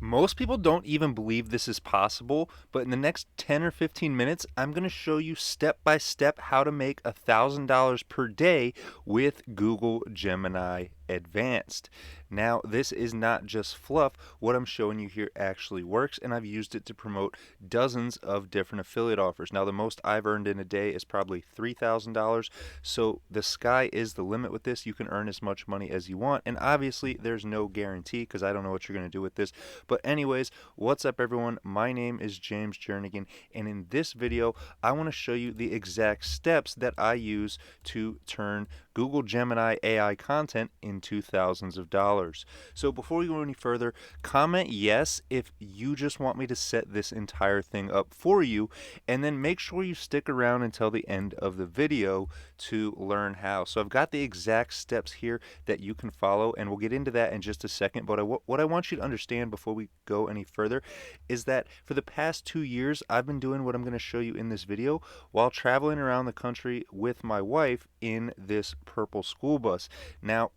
Most people don't even believe this is possible, but in the next 10 or 15 minutes, I'm going to show you step by step how to make $1,000 per day with Google Gemini Advanced. Now, this is not just fluff. What I'm showing you here actually works, and I've used it to promote dozens of different affiliate offers. Now, the most I've earned in a day is probably $3,000, so the sky is the limit with this. You can earn as much money as you want, and obviously, there's no guarantee because I don't know what you're going to do with this. But anyways, what's up everyone? My name is James Jernigan, and in this video, I want to show you the exact steps that I use to turn Google Gemini AI content into thousands of dollars. So before we go any further, comment yes if you just want me to set this entire thing up for you, and then make sure you stick around until the end of the video to learn how. So I've got the exact steps here that you can follow, and we'll get into that in just a second. But what I want you to understand before we go any further is that for the past 2 years, I've been doing what I'm going to show you in this video while traveling around the country with my wife in this purple school bus. Now,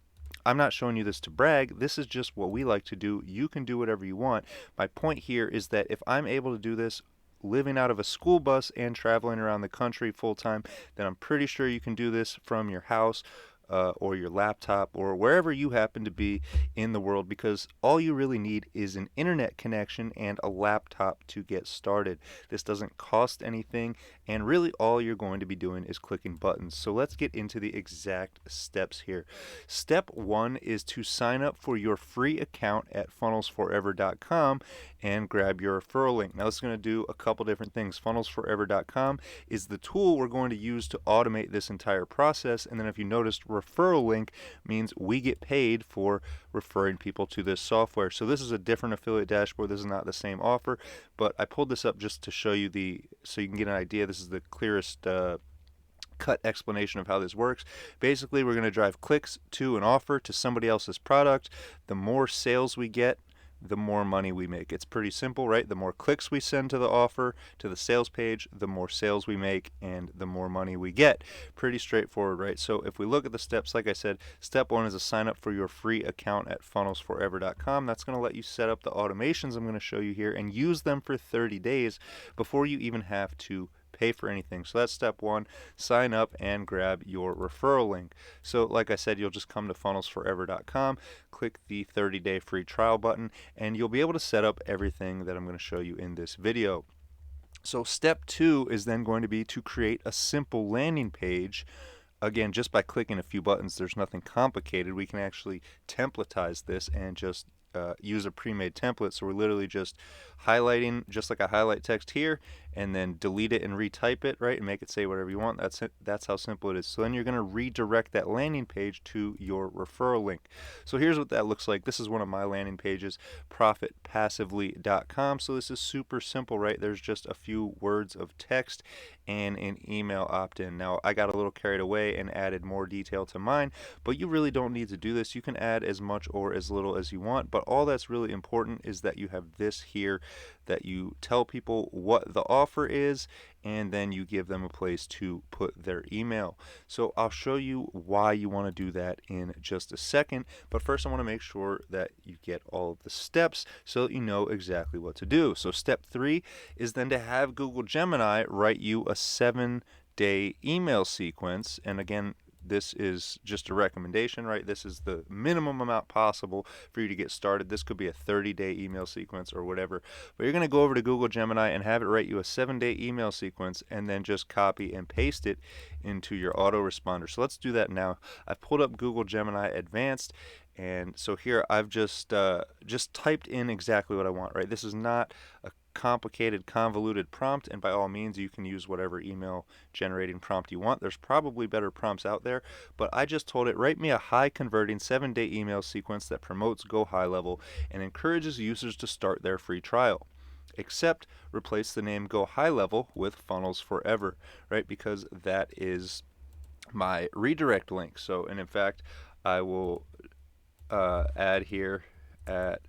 I'm not showing you this to brag. This is just what we like to do. You can do whatever you want. My point here is that if I'm able to do this living out of a school bus and traveling around the country full time, then I'm pretty sure you can do this from your house or your laptop or wherever you happen to be in the world, because all you really need is an internet connection and a laptop to get started. This doesn't cost anything, and really all you're going to be doing is clicking buttons. So let's get into the exact steps here. Step one is to sign up for your free account at funnelsforever.com and grab your referral link. Now this is going to do a couple different things. Funnelsforever.com is the tool we're going to use to automate this entire process, and then if you noticed, referral link means we get paid for referring people to this software. So this is a different affiliate dashboard. This is not the same offer, but I pulled this up just to show you so you can get an idea. This is the clearest cut explanation of how this works. Basically, we're going to drive clicks to an offer to somebody else's product. The more sales we get, the more money we make. It's pretty simple, right? The more clicks we send to the offer, to the sales page, the more sales we make and the more money we get. Pretty straightforward, right? So if we look at the steps, like I said, step one is to sign up for your free account at funnelsforever.com. That's going to let you set up the automations I'm going to show you here and use them for 30 days before you even have to pay for anything. So that's step one. Sign up and grab your referral link. So like I said, you'll just come to funnelsforever.com, click the 30-day free trial button, and you'll be able to set up everything that I'm going to show you in this video. So step two is then going to be to create a simple landing page. Again, just by clicking a few buttons, there's nothing complicated. We can actually templatize this and just use a pre-made template. So we're literally just highlighting, just like I highlight text here, and then delete it and retype it, right, and make it say whatever you want. That's it. That's how simple it is. So then you're going to redirect that landing page to your referral link. So here's what that looks like. This is one of my landing pages, profitpassively.com. So this is super simple, right? There's just a few words of text and an email opt-in. Now, I got a little carried away and added more detail to mine, but you really don't need to do this. You can add as much or as little as you want, but all that's really important is that you have this here, that you tell people what the offer is, and then you give them a place to put their email. So I'll show you why you want to do that in just a second, but first I want to make sure that you get all of the steps so that you know exactly what to do. So step three is then to have Google Gemini write you a 7-day email sequence. And again, this is just a recommendation, right? This is the minimum amount possible for you to get started. This could be a 30-day email sequence or whatever. But you're going to go over to Google Gemini and have it write you a 7-day email sequence, and then just copy and paste it into your autoresponder. So let's do that now. I've pulled up Google Gemini Advanced, and so here I've just typed in exactly what I want, right? This is not a complicated, convoluted prompt, and by all means you can use whatever email generating prompt you want. There's probably better prompts out there, but I just told it, write me a high converting 7-day email sequence that promotes GoHighLevel and encourages users to start their free trial. Except replace the name GoHighLevel with Funnels Forever, right? Because that is my redirect link. So, and in fact, I will add here at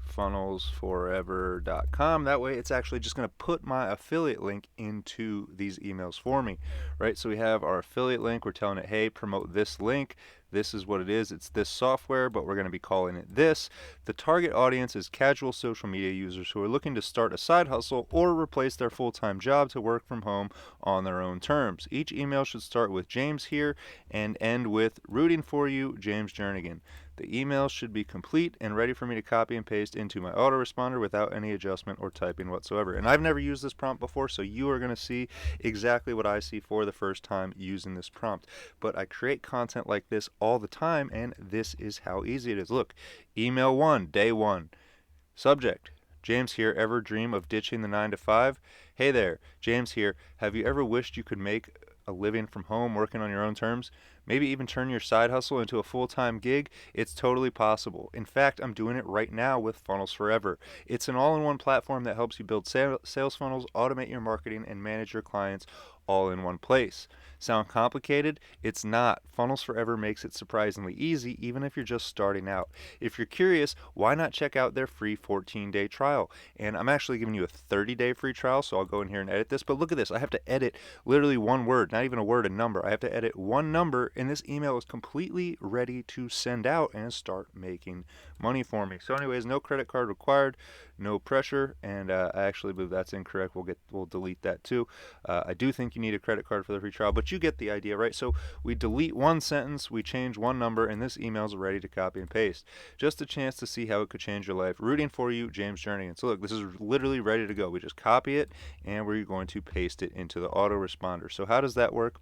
funnelsforever.com. That way it's actually just going to put my affiliate link into these emails for me, right? So we have our affiliate link. We're telling it, hey, promote this link. This is what it is. It's this software, but we're going to be calling it this. The target audience is casual social media users who are looking to start a side hustle or replace their full-time job to work from home on their own terms. Each email should start with James here and end with rooting for you, James Jernigan. The email should be complete and ready for me to copy and paste into my autoresponder without any adjustment or typing whatsoever. And I've never used this prompt before, so you are going to see exactly what I see for the first time using this prompt. But I create content like this all the time, and this is how easy it is. Look, email 1, day 1. Subject: James here, ever dream of ditching the 9 to 5? Hey there, James here. Have you ever wished you could make a living from home working on your own terms? Maybe even turn your side hustle into a full-time gig? It's totally possible. In fact, I'm doing it right now with Funnels Forever. It's an all-in-one platform that helps you build sales funnels, automate your marketing, and manage your clients all in one place. Sound complicated? It's not. Funnels Forever makes it surprisingly easy, even if you're just starting out. If you're curious, why not check out their free 14-day trial? And I'm actually giving you a 30-day free trial, so I'll go in here and edit this. But look at this. I have to edit literally one word, not even a word, a number. I have to edit one number, and this email is completely ready to send out and start making money for me. So anyways, no credit card required, no pressure, and I actually believe that's incorrect. We'll delete that too. I do think you need a credit card for the free trial, but you get the idea, right? So we delete one sentence, we change one number, and this email is ready to copy and paste. Just a chance to see how it could change your life. Rooting for you, James Jernigan. So look, this is literally ready to go. We just copy it, and we're going to paste it into the autoresponder. So how does that work?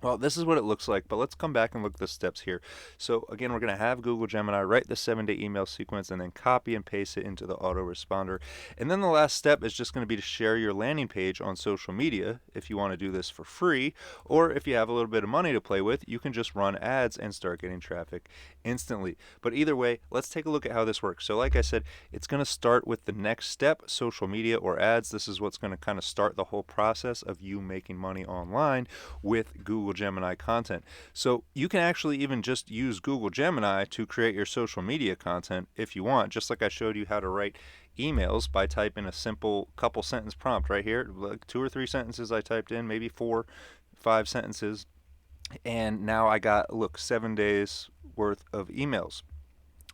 Well, this is what it looks like, but let's come back and look at the steps here. So again, we're going to have Google Gemini write the 7-day email sequence and then copy and paste it into the autoresponder. And then the last step is just going to be to share your landing page on social media if you want to do this for free, or if you have a little bit of money to play with, you can just run ads and start getting traffic instantly. But either way, let's take a look at how this works. So like I said, it's going to start with the next step, social media or ads. This is what's going to kind of start the whole process of you making money online with Google Gemini content. So you can actually even just use Google Gemini to create your social media content if you want, just like I showed you how to write emails by typing a simple couple sentence prompt right here, like 2 or 3 sentences I typed in, maybe 4, 5 sentences, and now I got, look, 7 days worth of emails.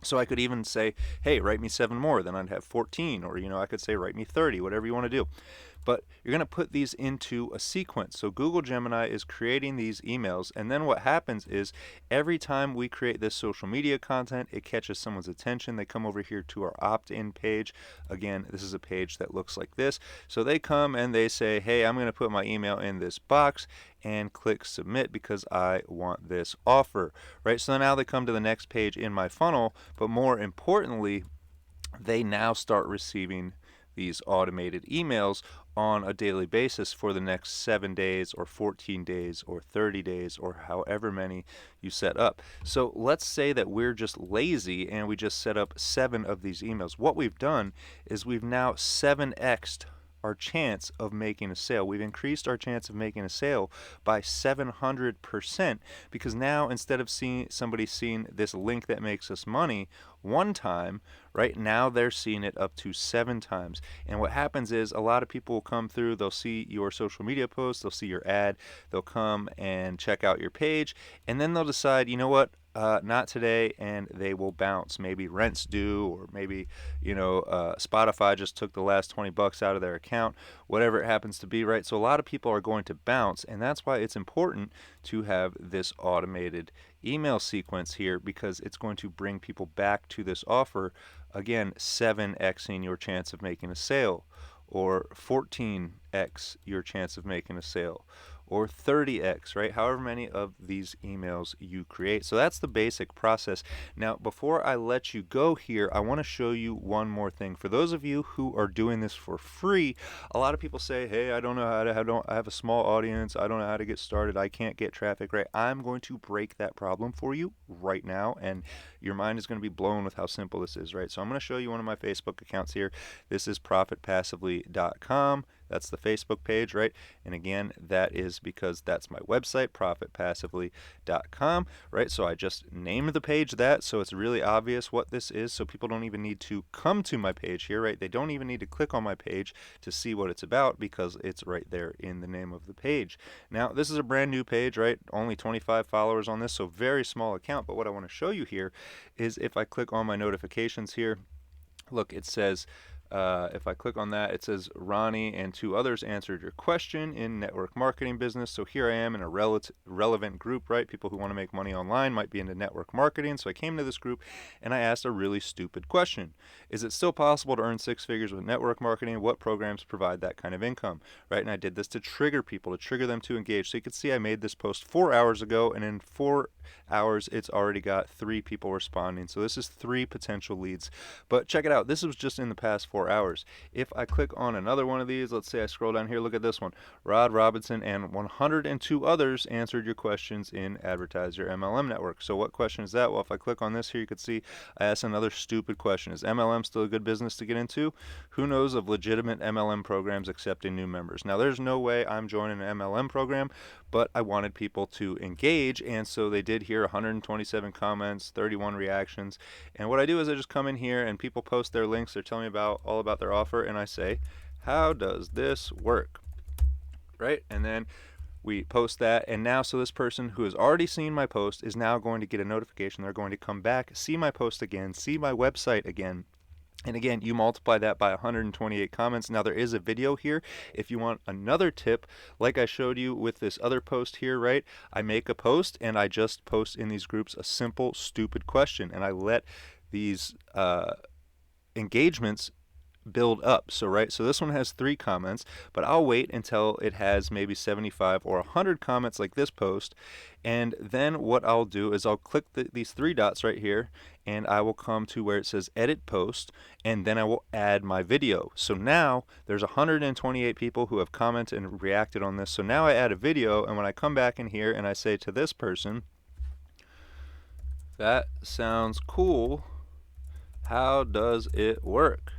So I could even say, hey, write me 7 more, then I'd have 14, or I could say write me 30, whatever you want to do. But you're going to put these into a sequence. So Google Gemini is creating these emails, and then what happens is every time we create this social media content, it catches someone's attention. They come over here to our opt-in page. Again, this is a page that looks like this. So they come and they say, hey, I'm going to put my email in this box and click submit because I want this offer, right? So now they come to the next page in my funnel, but more importantly, they now start receiving these automated emails on a daily basis for the next 7 days or 14 days or 30 days or however many you set up. So let's say that we're just lazy and we just set up 7 of these emails. What we've done is we've now 7x'd our chance of making a sale. We've increased our chance of making a sale by 700% because now instead of somebody seeing this link that makes us money one time, right now they're seeing it up to 7 times. And what happens is a lot of people will come through, they'll see your social media post, they'll see your ad, they'll come and check out your page, and then they'll decide, you know what, not today, and they will bounce. Maybe rent's due, or maybe Spotify just took the last $20 out of their account, whatever it happens to be, right? So a lot of people are going to bounce, and that's why it's important to have this automated email sequence here, because it's going to bring people back to this offer. Again, 7xing your chance of making a sale, or 14x your chance of making a sale, or 30x, right? However many of these emails you create. So that's the basic process. Now, before I let you go here, I want to show you one more thing. For those of you who are doing this for free, a lot of people say, hey, I don't know how to, I have a small audience, I don't know how to get started, I can't get traffic, right? I'm going to break that problem for you right now, and your mind is going to be blown with how simple this is, right? So I'm going to show you one of my Facebook accounts here. This is profitpassively.com. That's the Facebook page, right? And again, that is because that's my website, profitpassively.com, right? So I just named the page that, so it's really obvious what this is, so people don't even need to come to my page here, right? They don't even need to click on my page to see what it's about because it's right there in the name of the page. Now, this is a brand new page, right? Only 25 followers on this, so very small account, but what I want to show you here is if I click on my notifications here, look, it says, if I click on that, it says Ronnie and 2 others answered your question in network marketing business. So here I am in a relevant group, right? People who want to make money online might be into network marketing. So I came to this group and I asked a really stupid question. Is it still possible to earn 6 figures with network marketing? What programs provide that kind of income, right? And I did this to trigger people, to trigger them to engage. So you can see I made this post 4 hours ago, and in 4 hours, it's already got 3 people responding. So this is 3 potential leads. But check it out. This was just in the past 4 hours. If I click on another one of these, let's say I scroll down here, look at this one. Rod Robinson and 102 others answered your questions in Advertise Your MLM Network. So what question is that? Well, if I click on this here, you can see I asked another stupid question. Is MLM still a good business to get into? Who knows of legitimate MLM programs accepting new members? Now, there's no way I'm joining an MLM program, but I wanted people to engage, and so they did here. 127 comments, 31 reactions. And what I do is I just come in here and people post their links. They're telling me all about their offer, and I say, how does this work? Right? And then we post that, and now so this person who has already seen my post is now going to get a notification. They're going to come back, see my post again, see my website again. And again, you multiply that by 128 comments. Now there is a video here if you want another tip, like I showed you with this other post here, right? I make a post and I just post in these groups a simple, stupid question, and I let these engagements build up. So right, so this one has 3 comments, but I'll wait until it has maybe 75 or 100 comments like this post, and then what I'll do is I'll click these 3 dots right here, and I will come to where it says edit post, and then I will add my video. So now there's 128 people who have commented and reacted on this. So now I add a video, and when I come back in here and I say to this person, that sounds cool, how does it work?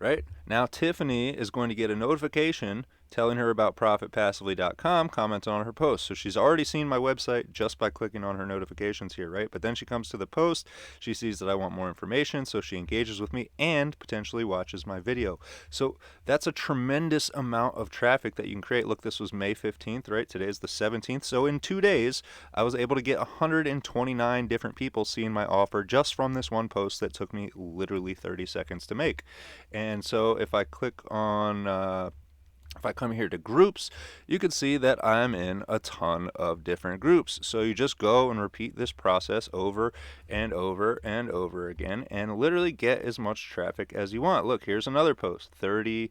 Right? Now Tiffany is going to get a notification telling her about profitpassively.com, commenting on her post. So she's already seen my website just by clicking on her notifications here, right? But then she comes to the post, she sees that I want more information, so she engages with me and potentially watches my video. So that's a tremendous amount of traffic that you can create. Look, this was May 15th, right? Today's the 17th. So in 2 days, I was able to get 129 different people seeing my offer just from this one post that took me literally 30 seconds to make. And so if I click on if I come here to groups, you can see that I'm in a ton of different groups. So you just go and repeat this process over and over and over again and literally get as much traffic as you want. Look, here's another post. 31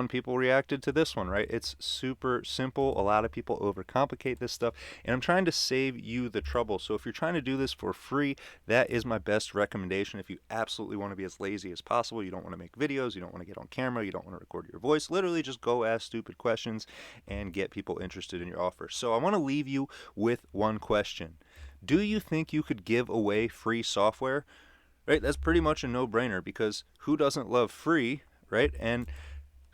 people reacted to this one, right? It's super simple. A lot of people overcomplicate this stuff, and I'm trying to save you the trouble. So if you're trying to do this for free, that is my best recommendation. If you absolutely want to be as lazy as possible, you don't want to make videos, you don't want to get on camera, you don't want to record your voice, literally just go ask stupid questions and get people interested in your offer. So I want to leave you with one question. Do you think you could give away free software? Right? That's pretty much a no-brainer, because who doesn't love free, right? And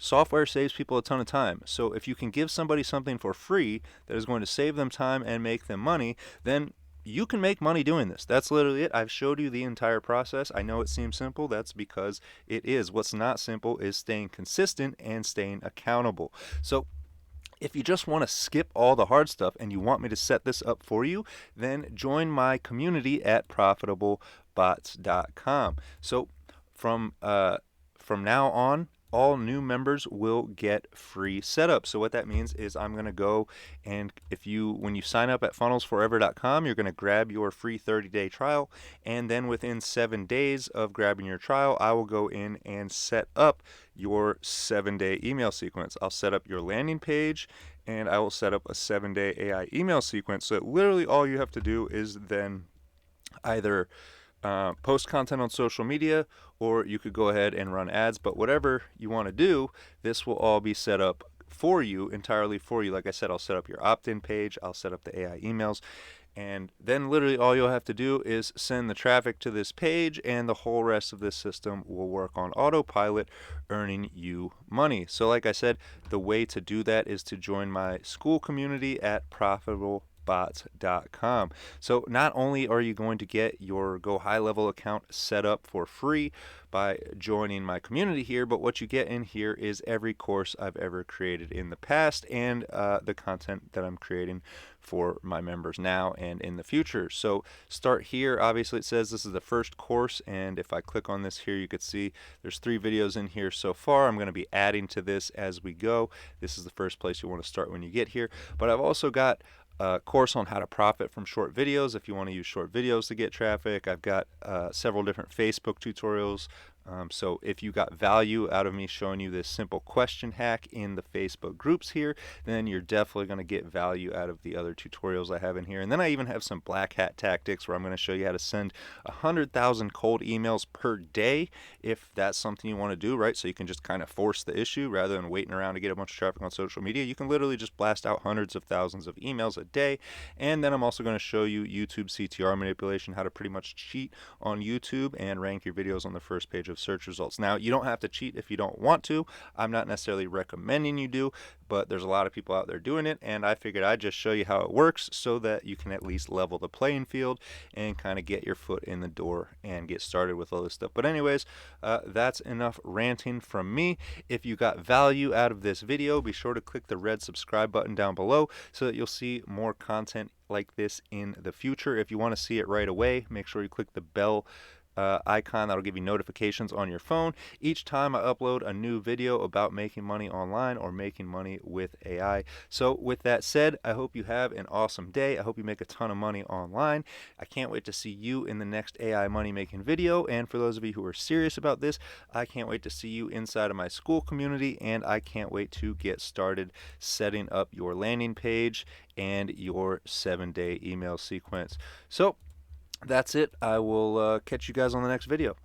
software saves people a ton of time. So if you can give somebody something for free that is going to save them time and make them money, then you can make money doing this. That's literally it. I've showed you the entire process. I know it seems simple. That's because it is. What's not simple is staying consistent and staying accountable. So if you just want to skip all the hard stuff and you want me to set this up for you, then join my community at profitableBots.com. So from now on, all new members will get free setup. So what that means is I'm going to go, and when you sign up at funnelsforever.com, you're going to grab your free 30-day trial, and then within 7 days of grabbing your trial, I will go in and set up your 7-day email sequence. I'll set up your landing page, and I will set up a 7-day AI email sequence. So literally all you have to do is then either post content on social media, or you could go ahead and run ads. But whatever you want to do, this will all be set up for you, entirely for you. Like I said, I'll set up your opt-in page, I'll set up the AI emails, And then literally all you'll have to do is send the traffic to this page, and the whole rest of this system will work on autopilot, earning you money. So like I said, the way to do that is to join my school community at profitableBots.com. So not only are you going to get your GoHighLevel account set up for free by joining my community here, but what you get in here is every course I've ever created in the past, and the content that I'm creating for my members now and in the future. So start here. Obviously it says this is the first course, and if I click on this here, you could see there's 3 videos in here so far. I'm going to be adding to this as we go. This is the first place you want to start when you get here, but I've also got a course on how to profit from short videos if you want to use short videos to get traffic. I've got several different Facebook tutorials. So if you got value out of me showing you this simple question hack in the Facebook groups here, then you're definitely going to get value out of the other tutorials I have in here. And then I even have some black hat tactics where I'm going to show you how to send 100,000 cold emails per day if that's something you want to do, right? So you can just kind of force the issue rather than waiting around to get a bunch of traffic on social media. You can literally just blast out hundreds of thousands of emails a day. And then I'm also going to show you YouTube CTR manipulation, how to pretty much cheat on YouTube and rank your videos on the first page of search results. Now, you don't have to cheat if you don't want to. I'm not necessarily recommending you do, but there's a lot of people out there doing it, and I figured I'd just show you how it works so that you can at least level the playing field and kind of get your foot in the door and get started with all this stuff. But anyways, that's enough ranting from me. If you got value out of this video, be sure to click the red subscribe button down below so that you'll see more content like this in the future. If you want to see it right away, make sure you click the bell icon. That'll give you notifications on your phone each time I upload a new video about making money online or making money with AI. So with that said, I hope you have an awesome day. I hope you make a ton of money online. I can't wait to see you in the next AI money making video. And for those of you who are serious about this, I can't wait to see you inside of my school community, and I can't wait to get started setting up your landing page and your 7-day email sequence. So that's it. I will catch you guys on the next video.